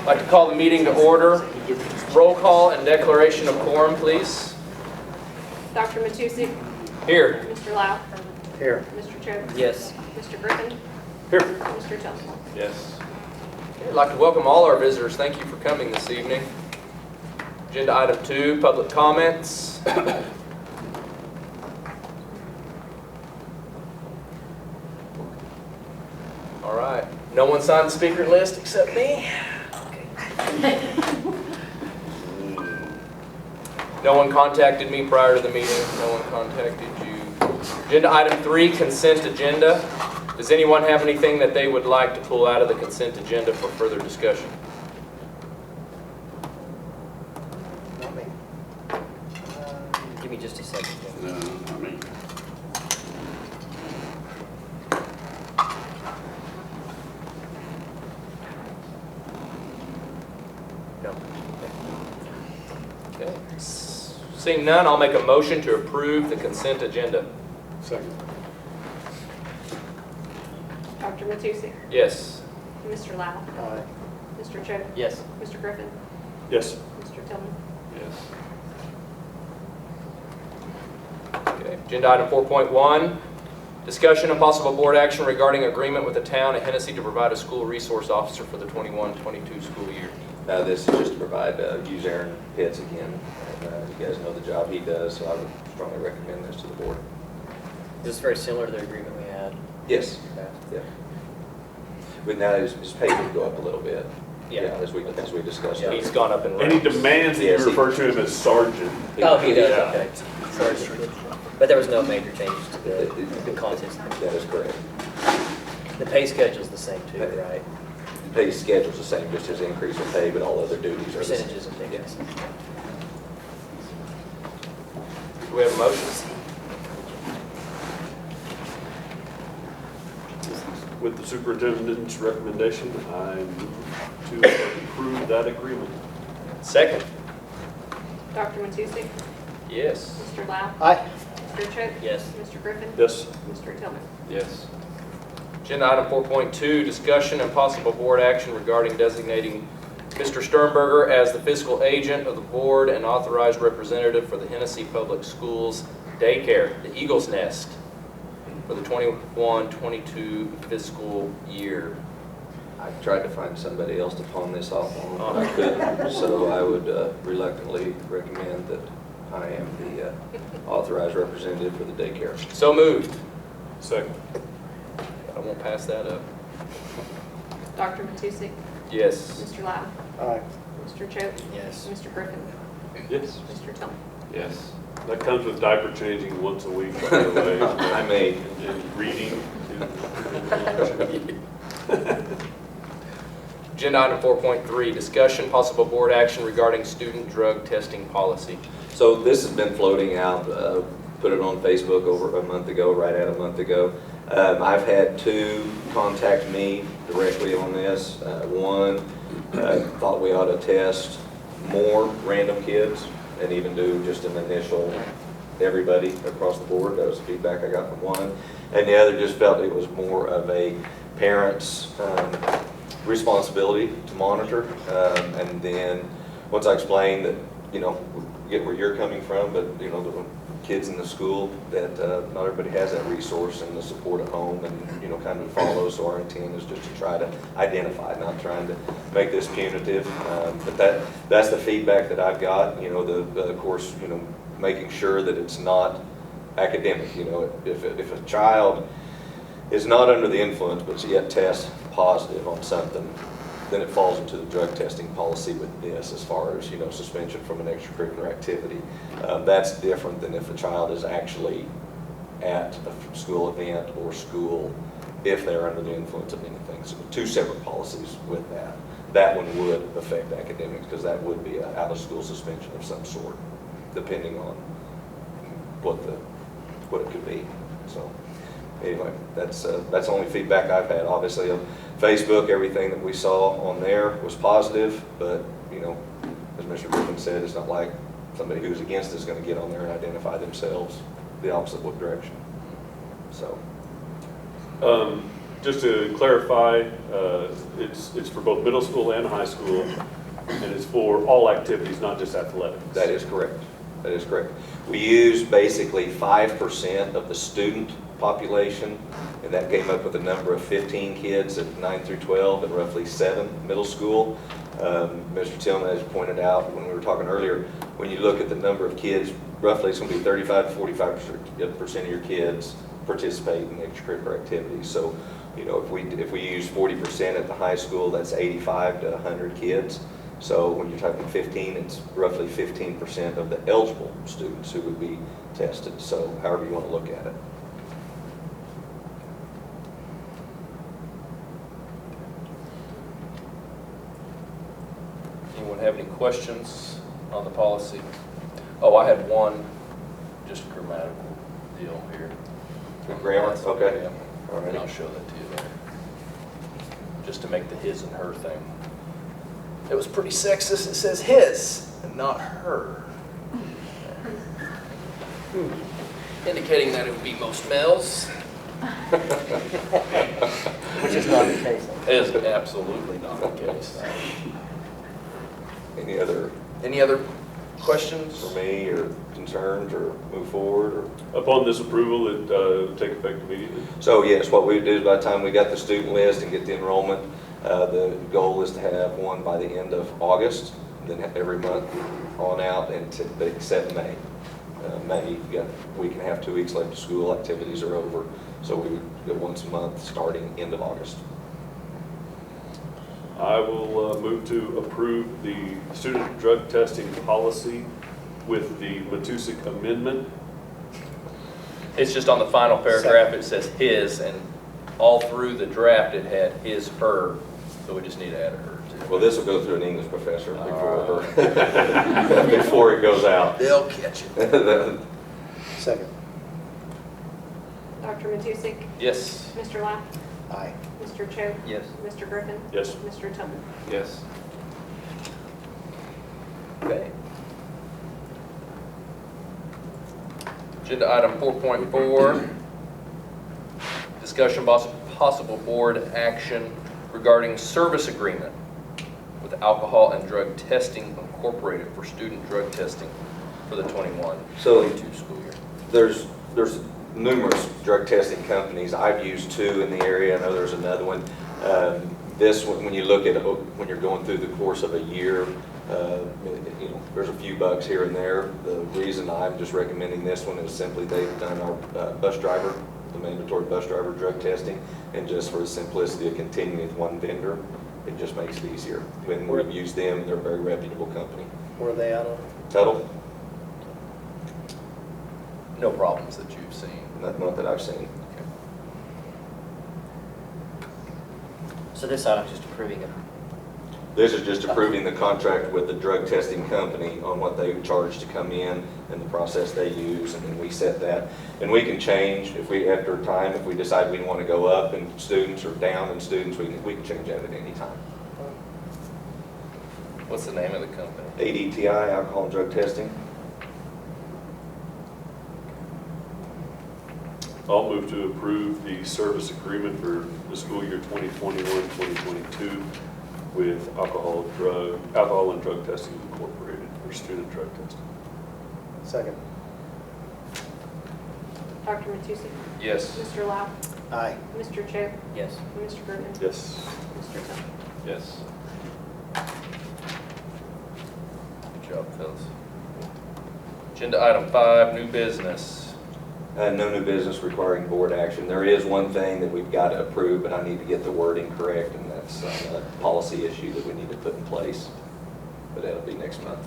I'd like to call the meeting to order. Roll call and declaration of quorum, please. Dr. Matusik. Here. Mr. Lau. Here. Mr. Choate. Yes. Mr. Griffin. Here. Mr. Tillman. Yes. I'd like to welcome all our visitors. Thank you for coming this evening. Agenda item 2, public comments. All right. No one signed the speaker list except me. No one contacted me prior to the meeting. No one contacted you. Agenda item 3, consent agenda. Does anyone have anything that they would like to pull out of the consent agenda for further discussion? Not me. Give me just a second. No, not me. No. Okay. Seeing none, I'll make a motion to approve the consent agenda. Second. Dr. Matusik. Yes. Mr. Lau. Aye. Mr. Choate. Yes. Mr. Griffin. Yes. Mr. Tillman. Yes. Okay. Agenda item 4.1, discussion and possible board action regarding agreement with the town of Hennessey to provide a school resource officer for the 21-22 school year. This is just to provide, use Aaron Pitts again. And, you guys know the job he does, so I would strongly recommend this to the board. Is this very similar to the agreement we had? Yes. Yeah. But now his pay would go up a little bit. Yeah. As we discussed. Yeah. He's gone up in And he ranks. demands that you Yes, he- refer to him as sergeant. Oh, he does, Yeah. okay. Sorry. But there was no major changes to the contents. That is correct. The pay schedule's the same too, right? The pay schedule's the same, just his increase in pay, but all other duties are the same. Percentages and things. Do we have a motion? With the superintendent's recommendation, I move to approve that agreement. Second. Dr. Matusik. Yes. Mr. Lau. Aye. Mr. Choate. Yes. Mr. Griffin. Yes. Mr. Tillman. Yes. Agenda item 4.2, discussion and possible board action regarding designating Mr. Sternberger as the fiscal agent of the board and authorized representative for the Hennessey Public Schools Daycare, the Eagle's Nest, for the 21-22 fiscal year. I tried to find somebody else to pawn this off on, but I couldn't. So I would reluctantly recommend that I am the authorized representative for the daycare. So moved. Second. I won't pass that up. Dr. Matusik. Yes. Mr. Lau. Aye. Mr. Choate. Yes. Mr. Griffin. Yes. Mr. Tillman. Yes. That comes with diaper changing once a week, by the way. I may. And reading. Agenda item 4.3, discussion, possible board action regarding student drug testing policy. So this has been floating out, put it on Facebook over a month ago, right at a month ago. I've had 2 contact me directly on this. One thought we ought to test more random kids and even do just an initial everybody across the board. That was the feedback I got from one. And the other just felt it was more of a parent's responsibility to monitor. And then once I explained that, you know, get where you're coming from, but you know, the kids in the school, that not everybody has that resource and the support at home and, you know, kind of follow. So our intent is just to try to identify, not trying to make this punitive. But that's the feedback that I've got. You know, of course, you know, making sure that it's not academic. You know, if a child is not under the influence but yet tests positive on something, then it falls into the drug testing policy with this as far as, you know, suspension from an extracurricular activity. That's different than if a child is actually at a school event or school if they're under the influence of anything. So 2 separate policies with that. That one would affect academics because that would be an out-of-school suspension of some sort, depending on what it could be. So anyway, that's the only feedback I've had. Obviously, on Facebook, everything that we saw on there was positive, but you know, as Mr. Griffin said, it's not like somebody who's against it is going to get on there and identify themselves the opposite direction. So. just to clarify, it's for both middle school and high school, and it's for all activities, not just athletics. That is correct. That is correct. We use basically 5% of the student population, and that came up with a number of 15 kids at 9 through 12 and roughly 7 middle school. Mr. Tillman, as you pointed out when we were talking earlier, when you look at the number of kids, roughly it's going to be 35 to 45% of your kids participate in extracurricular activities. So, you know, if we use 40% at the high school, that's 85 to 100 kids. So when you're talking 15, it's roughly 15% of the eligible students who would be tested. So however you want to look at it. Anyone have any questions on the policy? Oh, I had one, just grammatical deal here. The grammar, okay. Yeah. All right. And I'll show that to you later. Just to make the his and her thing. It was pretty sexist. It says his and not her. Indicating that it would be most males. Which is not the case. It is absolutely not the case. Any other Questions? for me or concerns or move forward or? Upon this approval, it take effect immediately? So yes, what we would do is by the time we got the student list and get the enrollment, the goal is to have one by the end of August, then every month on out, and except May. May, you got a week and a half, 2 weeks left of school, activities are over, so we would go once a month starting end of August. I will move to approve the student drug testing policy with the Matusik amendment. It's just on the final paragraph, it says his, and all through the draft it had his, her, so we just need to add a her too. Well, this will go through an English professor before it goes out. They'll catch it. Second. Dr. Matusek? Yes. Mr. Lapp? Aye. Mr. Cho? Yes. Mr. Griffin? Yes. Mr. Tillman? Yes. Okay. Agenda item 4.4, discussion possible board action regarding service agreement with Alcohol and Drug Testing Incorporated for student drug testing for the 21-22 So school year. there's numerous drug testing companies. I've used 2 in the area. I know there's another one. This one, when you look at it, when you're going through the course of a year, you know, there's a few bucks here and there. The reason I'm just recommending this one is simply they've done our bus driver, the mandatory bus driver drug testing, and just for the simplicity of continuing with one vendor, it just makes it easier. When we've used them, they're a very reputable company. Where are they out of? Tuttle? No problems that you've seen. Not that I've seen. So this item is just approving it. This is just approving the contract with the drug testing company on what they charge to come in and the process they use, and then we set that. And we can change if we, after time, if we decide we want to go up in students or down in students, we can change that at any time. What's the name of the company? ADTI, Alcohol and Drug Testing. I'll move to approve the service agreement for the school year 2021-2022 with Alcohol and Drug Testing Incorporated for student drug testing. Second. Dr. Matusek? Yes. Mr. Lapp? Aye. Mr. Cho? Yes. Mr. Griffin? Yes. Mr. Tillman? Yes. Good job, fellas. Agenda item 5, new business. No new business requiring board action. There is one thing that we've got to approve, but I need to get the wording correct, and that's a policy issue that we need to put in place. But that'll be next month.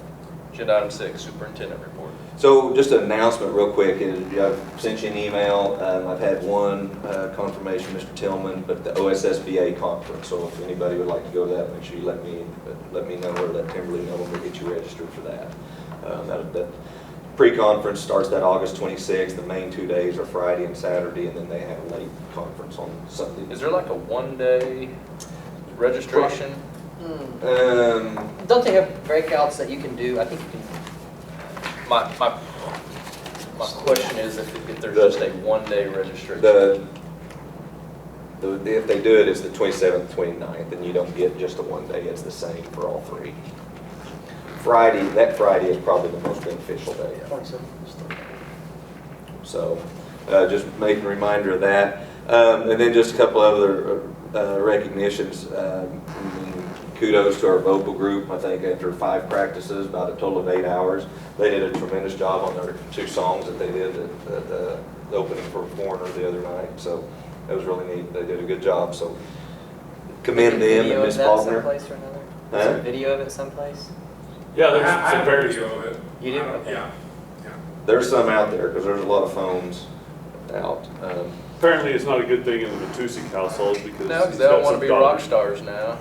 Agenda item 6, superintendent report. So just an announcement real quick. I've sent you an email. I've had one confirmation, Mr. Tillman, but the OSSBA conference. So if anybody would like to go to that, make sure you let me know, or let Kimberly know, and we'll get you registered for that. That pre-conference starts that August 26th. The main 2 days are Friday and Saturday, and then they have a late conference on Sunday. Is there like a one-day registration? Don't they have breakouts that you can do? I think you can. My question is if there's just a one-day registration. If they do it, it's the 27th, 29th, and you don't get just a one day, it's the same for all three. That Friday is probably the most beneficial day. 27th. So just making a reminder of that. And then just a couple other recognitions. Kudos to our vocal group. I think after 5 practices, about a total of 8 hours, they did a tremendous job on their 2 songs that they did at the opening for Foreigner the other night. So that was really neat. They did a good job. So commend them and Ms. Faulkner. Someplace or another? Huh? Is there a video of it someplace? Yeah, there's I some have a various. video of it. You do? Okay. Yeah. There's some out there because there's a lot of phones out. Apparently, it's not a good thing in the Matusik household because No, 'cause he's they don't got want some to be rock daughters. stars now.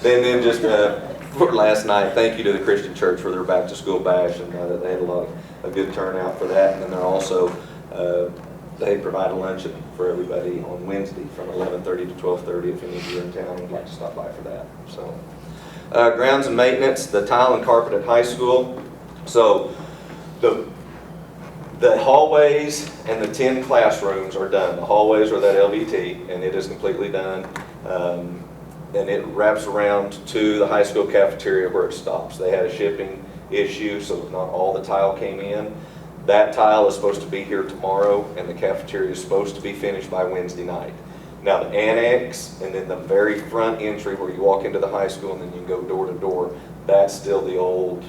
And then just for last night, thank you to the Christian Church for their back to school bash, and they had a good turnout for that. And then they're also they provide a luncheon for everybody on Wednesday from 11:30 to 12:30. If any of you are in town, would like to stop by for that. So grounds and maintenance, the tile and carpet at high school. So the hallways and the 10 classrooms are done. The hallways are that LVT, and it is completely done. And it wraps around to the high school cafeteria where it stops. They had a shipping issue, so not all the tile came in. That tile is supposed to be here tomorrow, and the cafeteria is supposed to be finished by Wednesday night. Now the annex, and then the very front entry where you walk into the high school and then you go door to door, that's still the old,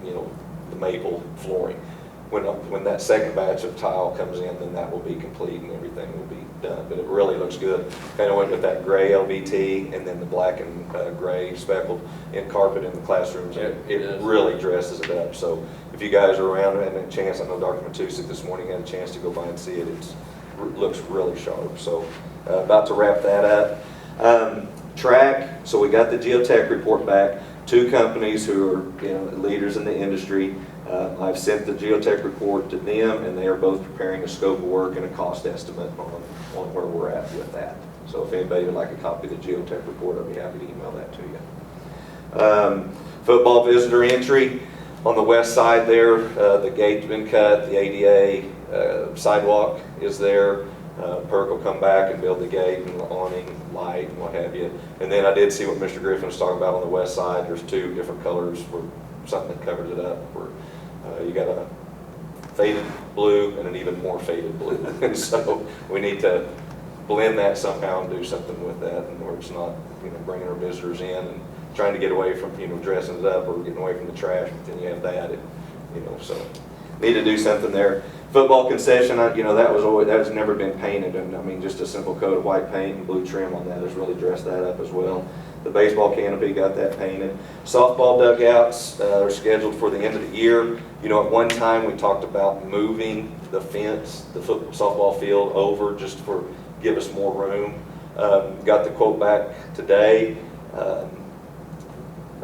the maple flooring. When that second batch of tile comes in, then that will be complete and everything will be done. But it really looks good. Kind of went with that gray LVT and then the black and gray speckled in carpet in the classrooms. Yeah, It it does. really dresses it up. So if you guys are around and had a chance, I know Dr. Matusik this morning had a chance to go by and see it. It looks really sharp. So about to wrap that up. Track, so we got the geotech report back. 2 companies who are leaders in the industry. I've sent the geotech report to them, and they are both preparing a scope of work and a cost estimate on where we're at with that. So if anybody would like a copy of the geotech report, I'd be happy to email that to you. Football visitor entry on the west side there, the gate's been cut, the ADA sidewalk is there. Perk will come back and build the gate and the awning, light, and what have you. And then I did see what Mr. Griffin was talking about on the west side. There's 2 different colors for something that covers it up. Where you got a faded blue and an even more faded blue. And so we need to blend that somehow and do something with that, and where it's not bringing our visitors in and trying to get away from dressing it up or getting away from the trash. But then you have that, so need to do something there. Football concession, that has never been painted, and I mean just a simple coat of white paint and blue trim on that has really dressed that up as well. The baseball canopy got that painted. Softball dugouts are scheduled for the end of the year. At one time we talked about moving the fence, the softball field over just for give us more room. Got the quote back today.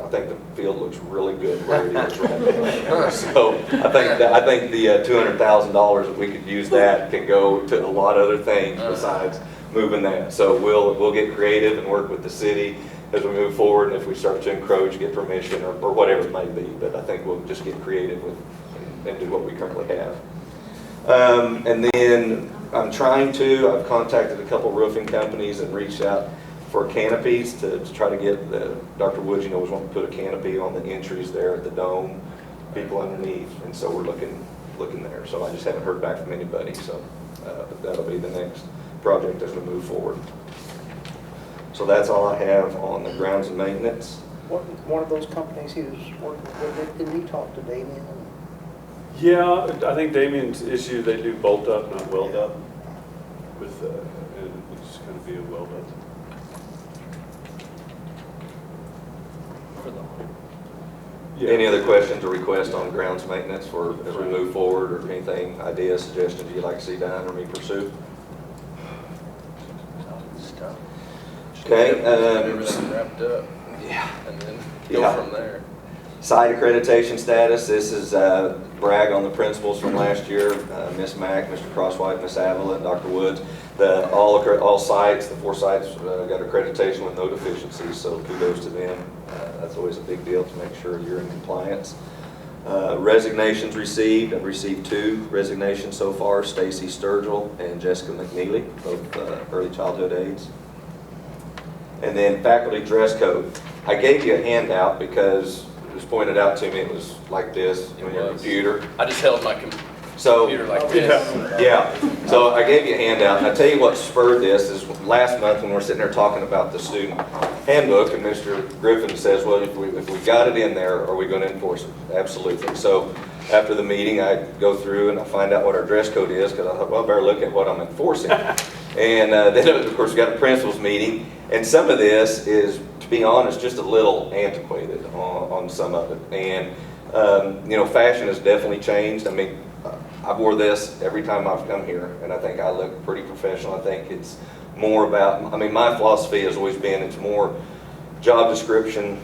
I think the field looks really good where it is right now. So I think the $200,000, if we could use that, can go to a lot of other things besides moving that. So we'll get creative and work with the city as we move forward, and if we start to encroach, get permission or whatever it might be. But I think we'll just get creative and do what we currently have. And then I've contacted a couple roofing companies and reached out for canopies to try to get Dr. Woods, was wanting to put a canopy on the entries there at the dome, people underneath, and so we're looking there. So I just haven't heard back from anybody, so that'll be the next project as we move forward. So that's all I have on the grounds and maintenance. One of those companies he was working with, didn't he talk to Damien? Yeah, I think Damien's issue, they do bolt up, not weld up, with, and it's going to be a weld up. Yeah. Any other questions or requests on grounds maintenance as we move forward, or anything, ideas, suggestions you'd like to see done or me pursue? Okay. Get everything wrapped up. Yeah. And then go Yeah. from there. Site accreditation status, this is brag on the principals from last year, Ms. Mack, Mr. Crosswhite, Ms. Avila, and Dr. Woods. All sites, the 4 sites got accreditation with no deficiencies, so kudos to them. That's always a big deal to make sure you're in compliance. Resignations received, I've received 2 resignations so far, Stacy Sturgill and Jessica McNeely, both early childhood aides. And then faculty dress code. I gave you a handout because it was pointed out to me, it was like this on your computer. I just held my So, computer like this. yeah, so I gave you a handout, and I tell you what spurred this is last month when we were sitting there talking about the student handbook, and Mr. Griffin says, well, if we got it in there, are we going to enforce it? Absolutely. So after the meeting, I go through and I find out what our dress code is, because I thought, well, I better look at what I'm enforcing. And then, of course, we got a principals meeting, and some of this is, to be honest, just a little antiquated on some of it. And, you know, fashion has definitely changed. I mean, I wore this every time I've come here, and I think I look pretty professional. I think it's more about, I mean, my philosophy has always been it's more job description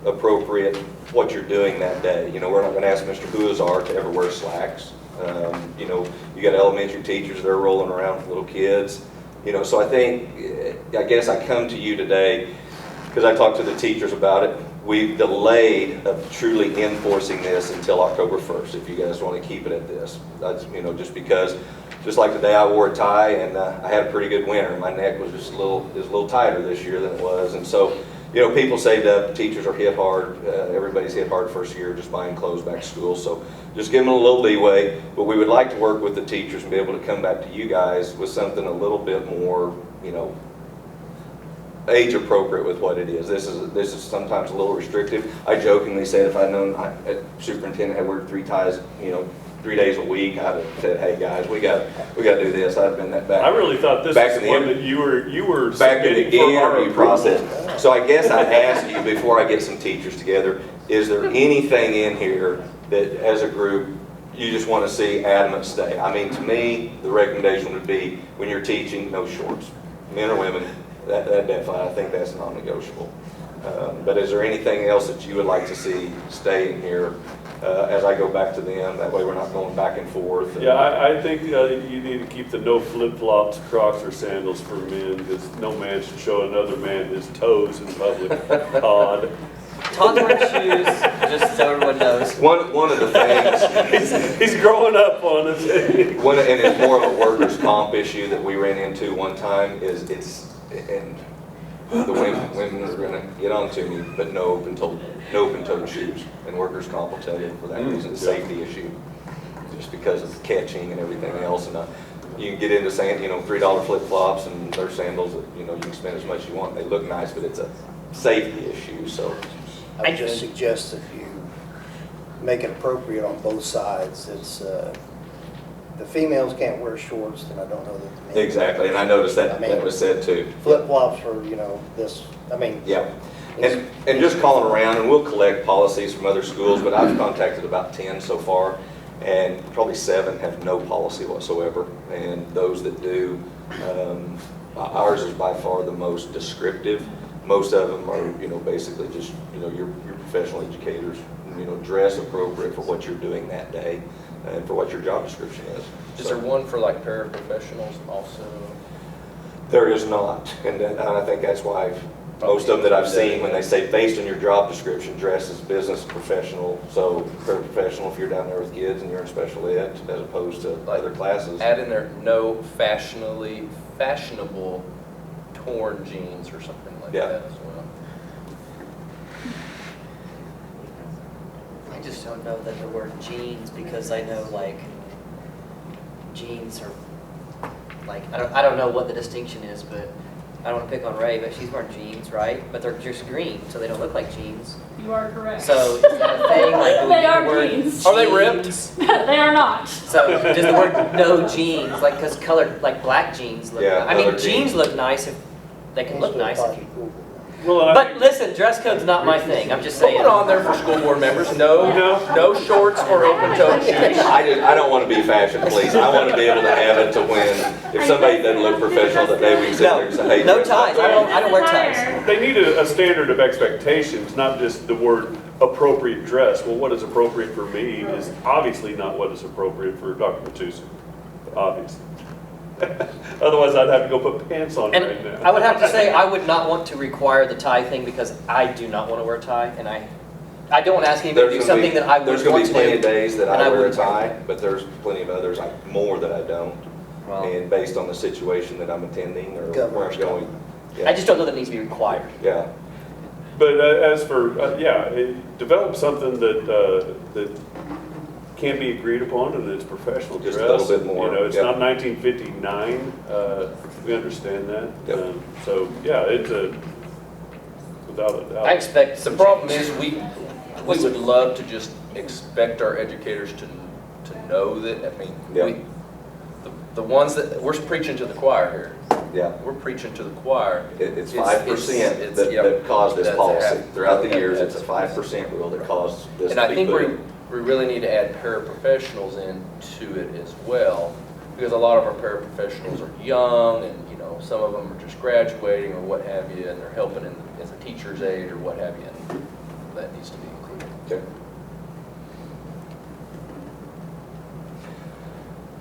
appropriate, what you're doing that day. You know, we're not going to ask Mr. Huazar to ever wear slacks. You know, you got elementary teachers, they're rolling around with little kids. You know, so I think, I guess I come to you today because I talked to the teachers about it. We've delayed of truly enforcing this until October 1st, if you guys want to keep it at this. That's, you know, just because, just like today I wore a tie and I had a pretty good winter. My neck was just a little tighter this year than it was. And so, you know, people saved up, teachers are hit hard, everybody's hit hard first year just buying clothes back to school. So just give them a little leeway, but we would like to work with the teachers and be able to come back to you guys with something a little bit more, you know, age appropriate with what it is. This is sometimes a little restrictive. I jokingly said if I'd known superintendent had worked 3 ties, you know, 3 days a week, I'd have said, hey guys, we got to do this. I'd have been that back. I really thought this back was in one the, that you were back in the submitting for our interview approval. process. So I guess I'd ask you before I get some teachers together, is there anything in here that as a group you just want to see adamant stay? I mean, to me, the recommendation would be when you're teaching, no shorts, men or women. That definitely, I think that's non-negotiable. But is there anything else that you would like to see stay in here as I go back to them? That way we're not going back and forth. Yeah, I think you need to keep the no flip-flops, Crocs, or sandals for men, because no man should show another man his toes in public. Todd. Todd's wearing shoes, just so everyone knows. One of the things, He's growing up on us. and it's more of a workers' comp issue that we ran into one time, and the women are going to get on to me, but no open-toed shoes. And workers' comp will tell you for that reason, it's a safety issue, just because of catching and everything else. And you can get into saying, you know, $3 flip-flops and they're sandals that, you know, you can spend as much as you want. They look nice, but it's a safety issue, so. I would just suggest if you make it appropriate on both sides, it's, the females can't wear shorts, then I don't know that the men. Exactly, and I noticed that that was said too. Flip-flops or, you know, this, I mean. Yeah, and just calling around, and we'll collect policies from other schools, but I've contacted about 10 so far, and probably 7 have no policy whatsoever, and those that do, ours is by far the most descriptive. Most of them are, you know, basically just, you know, your professional educators, you know, dress appropriate for what you're doing that day and for what your job description is. Is there one for like paraprofessionals also? There is not, and I think that's why most of them that I've seen, when they say based on your job description, dress as business professional, so paraprofessional if you're down there with kids and you're in special ed, as opposed to other classes. Add in there no fashionable torn jeans or something like Yeah. that as well. I just don't know that the word jeans, because I know like jeans are like, I don't know what the distinction is, but I don't want to pick on Ray, but she's wearing jeans, right? But they're just green, so they don't look like jeans. You are correct. So is that a thing? Like, do we They use the are word jeans. Are they ripped? They are not. So does the word no jeans, like, because colored, like black jeans look, Yeah, I mean, colored jeans jeans. look nice if, they can look nice if you. Well, I But listen, dress code's not my thing, I'm just Put saying. it on there for school board members, no shorts or open-toed shoes. I don't want to be fashion police. I want to be able to have it to when, if somebody doesn't look professional that day, we can sit there and say, hey. No dress up. ties, I don't wear ties. They need a standard of expectations, not just the word appropriate dress. Well, what is appropriate for me is obviously not what is appropriate for Dr. Matusi, obviously. Otherwise, I'd have to go put pants on And right now. I would have to say, I would not want to require the tie thing because I do not want to wear a tie, and I I don't want to ask anybody to do something that I would want to do. There's gonna be plenty of days that and I wear a wouldn't tie, but there's plenty of others, like more that I don't. Well, And based on the situation that I'm attending or where I'm going. Yeah. I just don't know that it needs to be required. Yeah, But as for, develop something that can be agreed upon and it's professional dress. Just a little bit more, You know, it's yep. not 1959, we understand that. Yep. So, yeah, it's without a doubt. I expect. The problem is, we would love to just expect our educators to know that, I mean, Yeah. the ones that, we're preaching to the choir here. yeah. We're preaching to the choir. It's 5% it's- that yep, caused this that's policy. happened. Throughout the Yep, years, it's a that's- 5% rule that caused this And to I be think put we in. really need to add paraprofessionals into it as well, because a lot of our paraprofessionals are young, and, you know, some of them are just graduating or what have you, and they're helping as a teacher's aide or what have you, and that needs to be included. Okay.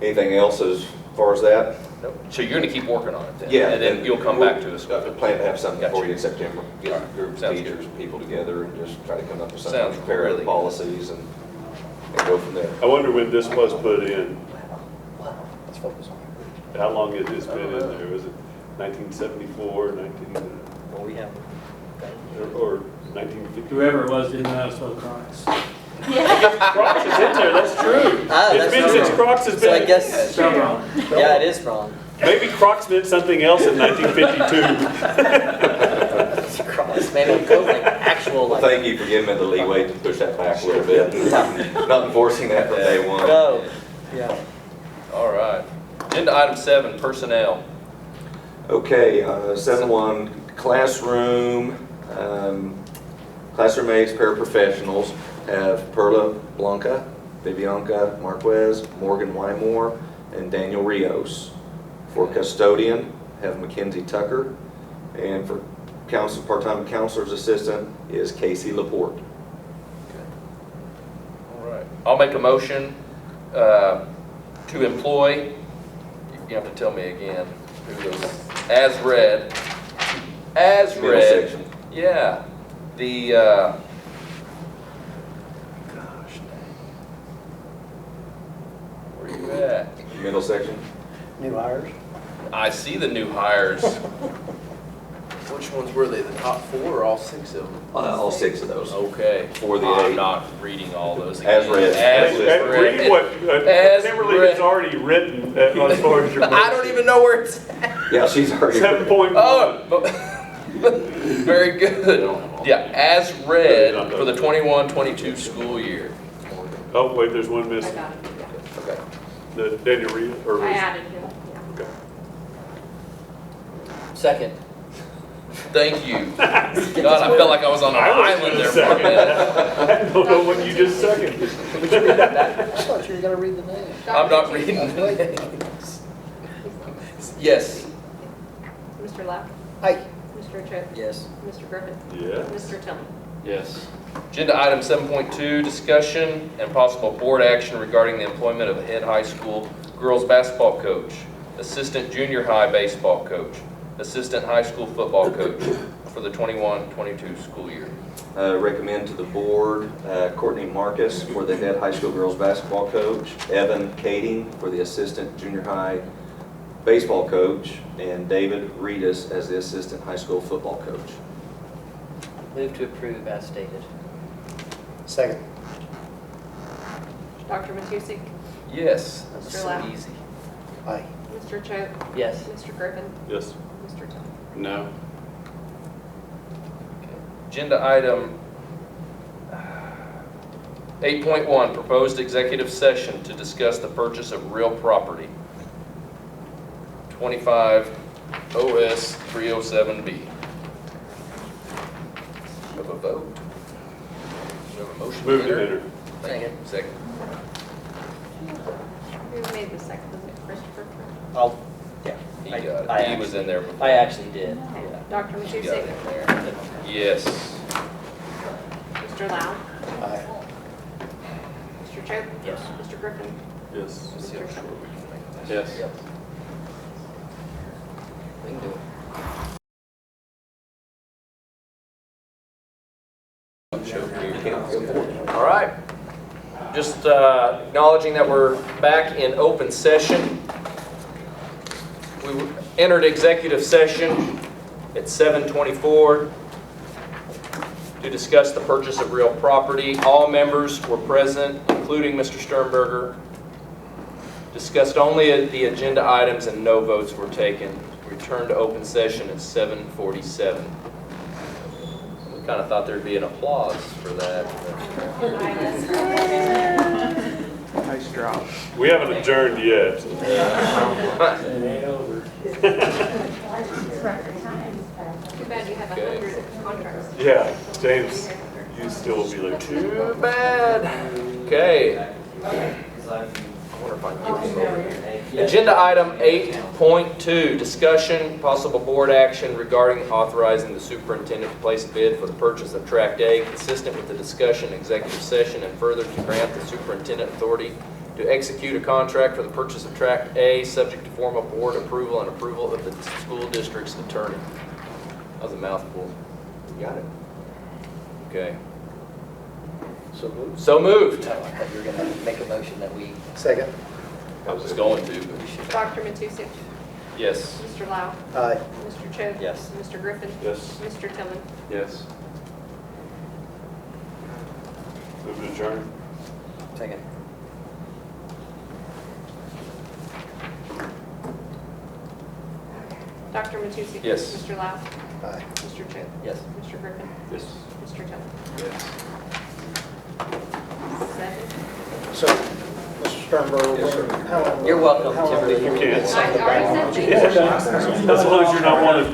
Anything else as far as that? Nope. So you're gonna keep working on it then? Yeah. And then you'll come back to us with I it? plan to have something for Gotcha. you in September. Get Alright. groups of Sounds teachers, and people together, and just try to come up with Sounds something, prepare really the good. policies and go from there. I wonder when this was put in, Wow. Let's focus on it. how long it has been in there? Was it 1974, 19, Well, we have. or 1950? Whoever it was didn't know how to spell Crocs. Crocs is in there, that's true. Ah, It's that's been so since wrong. Crocs has So I been. guess, Spelled wrong. yeah, it is wrong. Maybe Crocs meant something else in 1952. Cross, maybe we'll go like actual Well, like. thank you for giving me the leeway to push that back a little bit. Not enforcing that from day one. No. Yeah. All right. Agenda item 7, personnel. Okay, 7-1, classroom, classroom aides, paraprofessionals have Perla Blanca, Vivianca Marquez, Morgan Wymore, and Daniel Rios. For custodian, have Mackenzie Tucker, and for council, part-time counselor's assistant is Casey Laporte. All right. I'll make a motion to employ, you have to tell me again, who those, as read. Middle read. section. Yeah. The, gosh dang. Where you at? Middle section? New hires? I see the new hires. Which ones were they? The top 4 or all 6 of them? All 6 of those. Okay. For the I'm 8. not reading all those. As again. read. As As read. Read what As Kimberly read. has already written as far as your. I don't even know where it's at. Yeah, she's already. 7.1. Oh, very good. Yeah, as read for the 21-22 school year. Oh, wait, there's one I missing. got it, yeah. Okay. The Daniel Rita, or. I added him, yeah. Okay. Second. Thank you. God, I felt like I was on an I was island gonna there for a second. minute. I don't know what you just seconded. Would you read that back? I thought you were gonna read the name. I'm not Dr. reading Matusek. the names. Yes. Mr. Lau. Aye. Mr. Choate. Yes. Mr. Griffin. Yeah. Mr. Tillman. Yes. Agenda item 7.2, discussion and possible board action regarding the employment of a head high school girls basketball coach, assistant junior high baseball coach, assistant high school football coach for the 21-22 school year. Recommend to the board Courtney Marcus for the head high school girls basketball coach, Evan Kading for the assistant junior high baseball coach, and David Reedus as the assistant high school football coach. Move to approve as stated. Second. Dr. Matusek. Yes. Mr. That's so Lau. easy. Aye. Mr. Choate. Yes. Mr. Griffin. Yes. Mr. Tillman. No. Agenda item 8.1, proposed executive session to discuss the purchase of real property. 25 OS 307B. Have a vote. We have a motion. Move to enter. Thank you. Second. Who made the second? Was it Christopher? I'll, yeah. He I- got I it. He was actually- in there before. I actually did. Okay. Yeah. Dr. He got it Matusek. in there. Yes. Mr. Lau. Aye. Mr. Choate. Yes. Mr. Griffin. Yes. Let's see how short we can make this. Yes. Yep. We can do it. Show here. You can't go Just acknowledging that we're back in open session. We entered executive session at 7:24 to discuss the purchase of real property. All members were present, including Mr. Sternberger. Discussed only the agenda items and no votes were taken. Returned to open session at 7:47. We kind of thought there'd be an applause for that. Nice job. We haven't adjourned yet. It ain't over. Too bad you have Okay. 100 contracts. Yeah, James, you still will be late. Too bad. Okay. I wonder if I can get this over here. Agenda item 8.2, discussion, possible board action regarding authorizing the superintendent to place a bid for the purchase of Tract A consistent with the discussion in executive session and further to grant the superintendent authority to execute a contract for the purchase of Tract A subject to formal board approval and approval of the school district's attorney. That was a mouthful. You got it. Okay. So moved. So moved. I thought you were gonna make a motion that we Second. I was going to, but should. Dr. Matusek? yes. Mr. Lau? Aye. Mr. Cho? Yes. Mr. Griffin? Yes, Mr. Tillman? Yes. move to adjourn. Second. Dr. Matusek? Yes. Mr. Lau? Aye. Mr. Cho? Yes. Mr. Griffin? Yes. Mr. Tillman? Yes. 7. So, Mr. Sternberger, how long? You're welcome, how long Timberly. do You can. I already said As long as you're not one of